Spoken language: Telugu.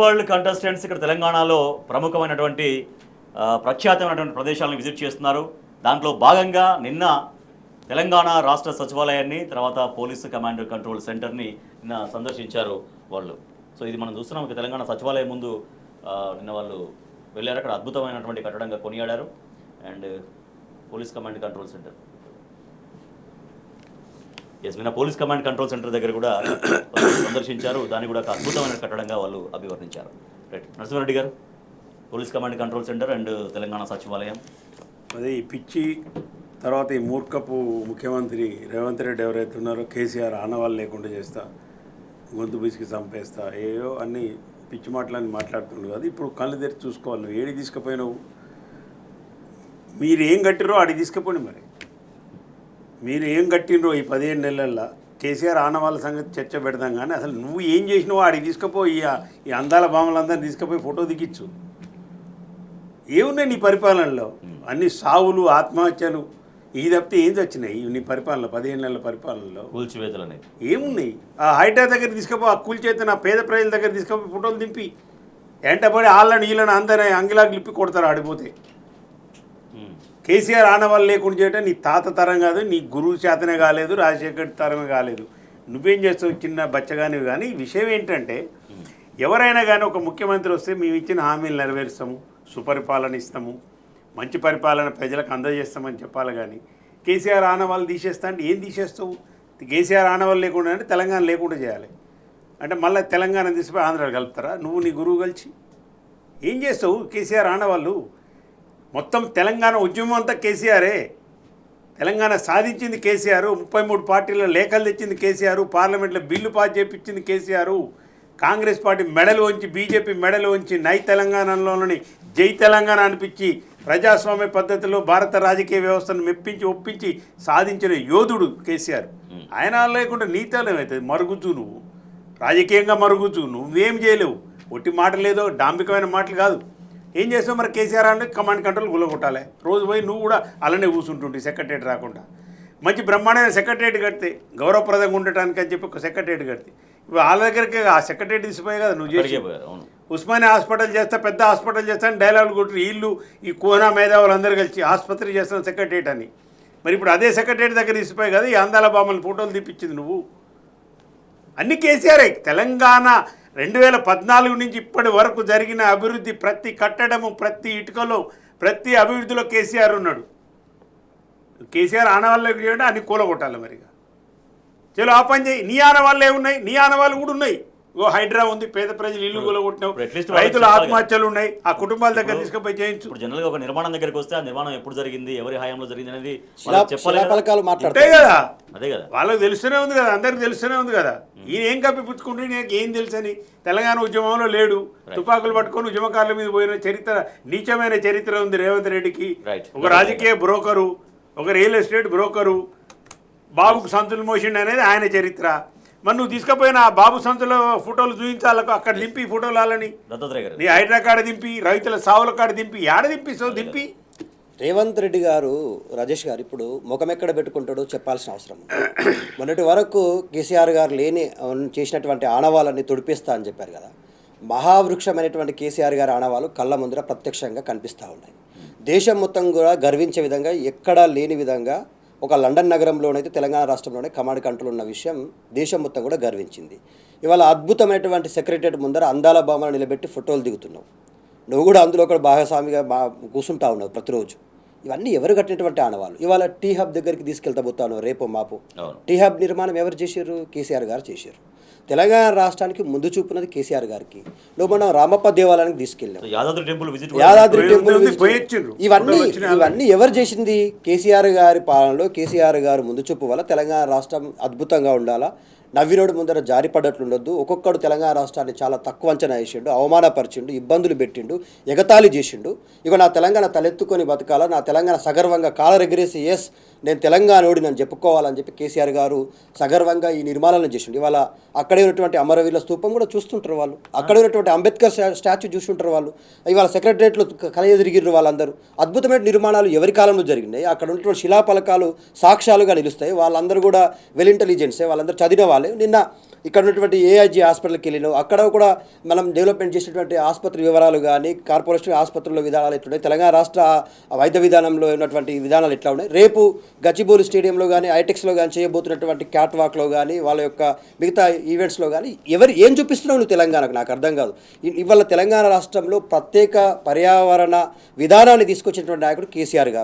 వరల్డ్ కంటెస్టెంట్స్ ఇక్కడ తెలంగాణలో ప్రముఖమైనటువంటి ప్రఖ్యాతమైనటువంటి ప్రదేశాలను విజిట్ చేస్తున్నారు. దాంట్లో భాగంగా నిన్న తెలంగాణ రాష్ట్ర సచివాలయాన్ని, తర్వాత పోలీసు కమాండ్ కంట్రోల్ సెంటర్ని నిన్న సందర్శించారు వాళ్ళు. సో ఇది మనం చూస్తున్నాం. తెలంగాణ సచివాలయం ముందు నిన్న వాళ్ళు వెళ్ళారు. అక్కడ అద్భుతమైనటువంటి కట్టడంగా కొనియాడారు. And police command control centre, నిన్న పోలీస్ కమాండ్ కంట్రోల్ సెంటర్ దగ్గర కూడా సందర్శించారు. దాన్ని కూడా ఒక అద్భుతమైన కట్టడంగా వాళ్ళు అభివర్ణించారు. రైట్, నరసింహారెడ్డి గారు, police command control centre and Telangana సచివాలయం. అదే ఈ పిచ్చి తర్వాత ఈ మూర్ఖపు ముఖ్యమంత్రి రేవంత్ రెడ్డి ఎవరైతే ఉన్నారో కేసీఆర్ ఆనవాళ్ళు లేకుండా చేస్తా, గొంతు బిసికి చంపేస్తా, ఏయో అన్ని పిచ్చి మాటలని మాట్లాడుతుండ్రు కదా. ఇప్పుడు కళ్ళు తెరిచి చూసుకోవాలి. నువ్వు ఏడి తీసుకుపోయినావు, మీరు ఏం కట్టిరో ఆడికి తీసుకుపోండి. మరి మీరు ఏం కట్టినరో ఈ 15 నెలల్లో కేసీఆర్ ఆనవాళ్ళ సంగతి చర్చ పెడదాం. కానీ అసలు నువ్వు ఏం చేసినావో ఆడికి తీసుకుపోయి ఈ అందాల భామలందరినీ తీసుకుపోయి ఫోటో దిగించు. ఏమున్నాయి నీ పరిపాలనలో? అన్ని సావులు, ఆత్మహత్యలు, ఈ తప్పితే ఏం వచ్చినాయి నీ పరిపాలన? 15 నెలల పరిపాలనలో కూల్చివేతలు అనేవి ఏమున్నాయి? ఆ హైటెక్ దగ్గర తీసుకుపో, ఆ కూల్చేత నా పేద ప్రజల దగ్గర తీసుకుపోయి ఫోటోలు దింపి ఎంటబడి వాళ్ళని వీళ్ళని అందరినీ అంగిలాకి లిప్పి కొడతారు ఆడిపోతే. కేసీఆర్ ఆనవాళ్ళు లేకుండా చేయటం నీ తాత తరం కాదు, నీ గురువు చేతనే కాలేదు, రాజశేఖర్ తరమే కాలేదు. నువ్వేం చేస్తావు చిన్న బచ్చగానివి. కానీ విషయం ఏంటంటే, ఎవరైనా కానీ ఒక ముఖ్యమంత్రి వస్తే మేము ఇచ్చిన హామీలు నెరవేరుస్తాము, సుపరిపాలన ఇస్తాము, మంచి పరిపాలన ప్రజలకు అందజేస్తామని చెప్పాలి. కానీ కేసీఆర్ ఆనవాళ్ళు తీసేస్తా అంటే ఏం తీసేస్తావు? కేసీఆర్ ఆనవాళ్ళు లేకుండా అంటే తెలంగాణ లేకుండా చేయాలి అంటే మళ్ళీ తెలంగాణ తీసిపోయి ఆంధ్రాలో కలుపుతారా? నువ్వు నీ గురువు కలిసి ఏం చేస్తావు? కేసీఆర్ ఆనవాళ్ళు మొత్తం తెలంగాణ ఉద్యమం అంతా కేసీఆరే. తెలంగాణ సాధించింది కేసీఆర్. 33 పార్టీల లేఖలు తెచ్చింది కేసీఆర్. పార్లమెంట్లో బిల్లు పాస్ చేయించింది కేసీఆర్. కాంగ్రెస్ పార్టీ మెడలు వంచి, బీజేపీ మెడలు వంచి, నై తెలంగాణలోని జై తెలంగాణ అనిపించి ప్రజాస్వామ్య పద్ధతిలో భారత రాజకీయ వ్యవస్థను మెప్పించి ఒప్పించి సాధించిన యోధుడు కేసీఆర్. ఆయన లేకుండా నీతలం అవుతుంది. మరుగుతూ నువ్వు రాజకీయంగా మరుగుతూ నువ్వేం చేయలేవు. ఒట్టి మాటలు లేదో డాంబికమైన మాటలు కాదు. ఏం చేస్తావు మరి? కేసీఆర్ అంటే కమాండ్ కంట్రోల్ గుల్లగొట్టాలి. రోజు పోయి నువ్వు కూడా అలానే కూర్చుంటుంటే సెక్రటరేట్ రాకుండా. మంచి బ్రహ్మాండమైన సెక్రటరేట్ కడితే గౌరవప్రదంగా ఉండటానికి అని చెప్పి ఒక సెక్రటరేట్ కడితే ఇప్పుడు వాళ్ళ దగ్గరికి ఆ సెక్రటరేట్ తీసిపోయి కదా నువ్వు చేసి. ఉస్మానియా హాస్పిటల్ చేస్తా, పెద్ద హాస్పిటల్ చేస్తాను డైలాగులు కొట్టి వీళ్ళు ఈ కోనా మేధావులు అందరూ కలిసి ఆసుపత్రి చేస్తాను సెక్రటరేట్ అని. మరి ఇప్పుడు అదే సెక్రటరేట్ దగ్గర తీసిపోయి కదా ఈ అందాల బామ్మల ఫోటోలు తీపిచ్చింది నువ్వు. అన్ని కేసీఆర్. తెలంగాణ 2014 నుంచి ఇప్పటి వరకు జరిగిన అభివృద్ధి, ప్రతి కట్టడము, ప్రతి ఇటుకలో, ప్రతి అభివృద్ధిలో కేసీఆర్ ఉన్నాడు. కేసీఆర్ ఆనవాళ్ళకి చేయండి, అన్ని కూలగొట్టాలి. మరిగా చలో ఆ పని చేయి. నీ ఆనవాళ్ళే ఉన్నాయి, నీ ఆనవాళ్ళు కూడా ఉన్నాయి. ఓ హైడ్రా ఉంది, పేద ప్రజలు ఇల్లు కూలగొట్టినావు, రైతుల ఆత్మహత్యలు ఉన్నాయి, ఆ కుటుంబాల దగ్గర తీసుకుపోయి చేయించు. ఇప్పుడు జనరల్గా ఒక నిర్మాణం దగ్గరికి వస్తే ఆ నిర్మాణం ఎప్పుడు జరిగింది, ఎవరి హయాంలో జరిగింది అనేది చెప్పాలి కదా. అదే కదా, వాళ్ళకి తెలుస్తూనే ఉంది కదా, అందరికి తెలుస్తూనే ఉంది కదా. ఈయన ఏం కప్పిపుచ్చుకుంటే నాకు ఏం తెలుసని. తెలంగాణ ఉద్యమంలో లేడు, తుపాకులు పట్టుకొని ఉద్యమకారుల మీద పోయిన చరిత్ర, నీచమైన చరిత్ర ఉంది రేవంత్ రెడ్డికి. ఒక రాజకీయ బ్రోకరు, ఒక రియల్ ఎస్టేట్ బ్రోకరు, బాబుకు సంతులు మోసిండు అనేది ఆయన చరిత్ర. మరి నువ్వు తీసుకుపోయిన బాబు సంతుల ఫోటోలు చూపించాలకు అక్కడ దింపి ఫోటోలు వాళ్ళని నీ హైడ్రా కాడ దింపి, రైతుల సావుల కాడ దింపి, ఏడ దింపిస్తావు దింపి. రేవంత్ రెడ్డి గారు, రాజేష్ గారు ఇప్పుడు ముఖం ఎక్కడ పెట్టుకుంటాడో చెప్పాల్సిన అవసరం. మొన్నటి వరకు కేసీఆర్ గారు చేసినటువంటి ఆనవాళ్ళని తుడిపిస్తా అని చెప్పారు కదా. మహావృక్షమైనటువంటి కేసీఆర్ గారి ఆనవాళ్ళు కళ్ళ ముందర ప్రత్యక్షంగా కనిపిస్తూ ఉన్నాయి. దేశం మొత్తం కూడా గర్వించే విధంగా, ఎక్కడా లేని విధంగా ఒక లండన్ నగరంలోనైతే తెలంగాణ రాష్ట్రంలోనే కమాండ్ కంట్రోల్ ఉన్న విషయం దేశం మొత్తం కూడా గర్వించింది. ఇవాళ అద్భుతమైనటువంటి సెక్రటరేట్ ముందర అందాల భామను నిలబెట్టి ఫోటోలు దిగుతున్నావు. నువ్వు కూడా అందులో ఒక భాగస్వామిగా కూర్చుంటా ఉన్నావు ప్రతిరోజు. ఇవన్నీ ఎవరు కట్టినటువంటి ఆనవాళ్ళు. ఇవాళ టీ హబ్ దగ్గరికి తీసుకెళ్తా పోతాను రేపు మాపు. టీ హబ్ నిర్మాణం ఎవరు చేశారు? కేసీఆర్ గారు చేశారు. తెలంగాణ రాష్ట్రానికి ముందు చూపున్నది కేసీఆర్ గారికి. నువ్వు మనం రామప్ప దేవాలయానికి తీసుకెళ్ళాం, యాదాద్రి టెంపుల్, ఇవన్నీ ఎవరు చేసింది? కేసీఆర్ గారి పాలనలో కేసీఆర్ గారు ముందు చూపు వల్ల తెలంగాణ రాష్ట్రం అద్భుతంగా ఉండాలా, నవ్వినోడు ముందర జారిపడ్డట్లు ఉండొద్దు. ఒక్కొక్కడు తెలంగాణ రాష్ట్రాన్ని చాలా తక్కువ అంచనా వేసిండు, అవమానపరిచిండు, ఇబ్బందులు పెట్టిండు, ఎగతాళి చేసిండు. ఇక నా తెలంగాణ తలెత్తుకొని బతకాలా, నా తెలంగాణ సగర్వంగా కాలరెగరేసి ఎస్ నేను తెలంగాణోడి నన్ను చెప్పుకోవాలని చెప్పి కేసీఆర్ గారు సగర్వంగా ఈ నిర్మాణాలను చేసిండు. ఇవాళ అక్కడే ఉన్నటువంటి అమరవీరుల స్తూపం కూడా చూస్తుంటారు వాళ్ళు, అక్కడే ఉన్నటువంటి అంబేద్కర్ స్టాచ్యూ చూస్తుంటారు వాళ్ళు. ఇవాళ సెక్రటరేట్లో కలయదిరిగిర్రు వాళ్ళందరూ. అద్భుతమైన నిర్మాణాలు ఎవరి కాలంలో జరిగినాయి, అక్కడ ఉన్నటువంటి శిలాఫలకాలు సాక్ష్యాలుగా నిలుస్తాయి. వాళ్ళందరూ కూడా వెల్ ఇంటెలిజెన్సే, వాళ్ళందరూ చదివిన వాళ్ళే. నిన్న ఇక్కడ ఉన్నటువంటి ఏఐజీ హాస్పిటల్కి వెళ్ళినావు, అక్కడ కూడా మనం డెవలప్మెంట్ చేసినటువంటి ఆసుపత్రి వివరాలు కానీ కార్పొరేషన్ ఆసుపత్రుల విధానాలు ఎట్లున్నాయి, తెలంగాణ రాష్ట్ర వైద్య విధానంలో ఉన్నటువంటి విధానాలు ఎట్లా ఉన్నాయి, రేపు గచ్చిబౌలి స్టేడియంలో కానీ ఐటెక్స్లో కానీ చేయబోతున్నటువంటి క్యాట్ వాక్లో కానీ వాళ్ళ యొక్క మిగతా ఈవెంట్స్లో కానీ ఏం చూపిస్తున్నావు నువ్వు తెలంగాణకు, నాకు అర్థం కాదు. ఇవాళ తెలంగాణ రాష్ట్రంలో ప్రత్యేక పర్యావరణ విధానాన్ని తీసుకొచ్చినటువంటి నాయకుడు కేసీఆర్ గారు.